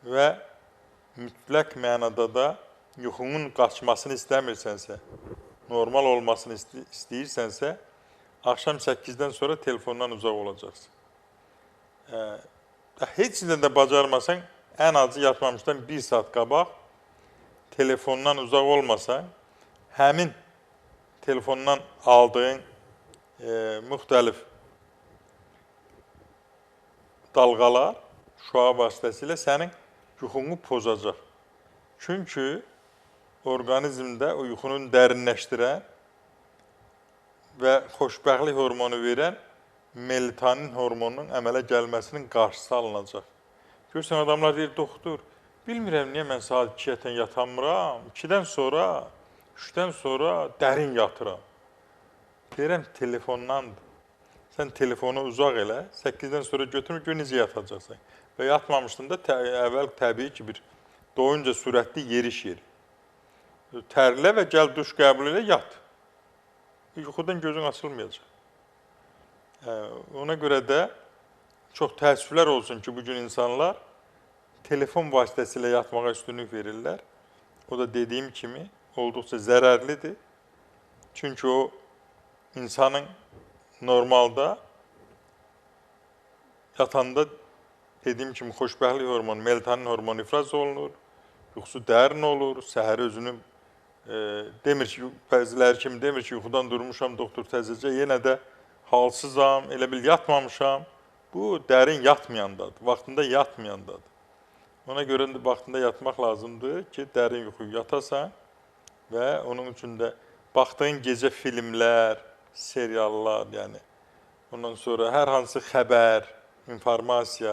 və mütləq mənada da yuxunun qaçmasını istəmirsənsə, normal olmasını istəyirsənsə, axşam 8-dən sonra telefondan uzaq olacaqsın. Heç də bacarmasan, ən azı yatmamışdan 1 saat qabaq telefondan uzaq olmasan, həmin telefondan aldığın müxtəlif dalğalar şüa vasitəsilə sənin yuxunu pozacaq. Çünki orqanizmdə o yuxunun dərinləşdirən və xoşbəxtlik hormonu verən melatonin hormonunun əmələ gəlməsinin qarşısı alınacaq. Görürsən, adamlar deyir, doktor, bilmirəm niyə mən saat 2-yə yatamıram, 2-dən sonra, 3-dən sonra dərin yatıram. Deyirəm, telefondandır. Sən telefonu uzaq elə, 8-dən sonra götürmür, gör necə yatacaqsan. Və yatmamışdın da əvvəl təbii ki, bir doyunca sürətli yeriş yeri. Tərlə və gəl duş qəbul elə, yat. Yuxudan gözün açılmayacaq. Ona görə də çox təəssüflər olsun ki, bugün insanlar telefon vasitəsilə yatmağa üstünlük verirlər. O da dediyim kimi olduqca zərərlidir. Çünki o insanın normalda yatanda dediyim kimi xoşbəxtlik hormonu, melatonin hormonu ifraz olunur, yuxusu dərin olur, səhər özünü demir ki, bəziləri kimi demir ki, yuxudan durmuşam, doktor təzəcə, yenə də halsızam, elə bil yatmamışam. Bu, dərin yatmayandadır, vaxtında yatmayandadır. Ona görə də vaxtında yatmaq lazımdır ki, dərin yuxu yatasan və onun üçün də baxdığın gecə filmlər, seriallar, yəni ondan sonra hər hansı xəbər, informasiya,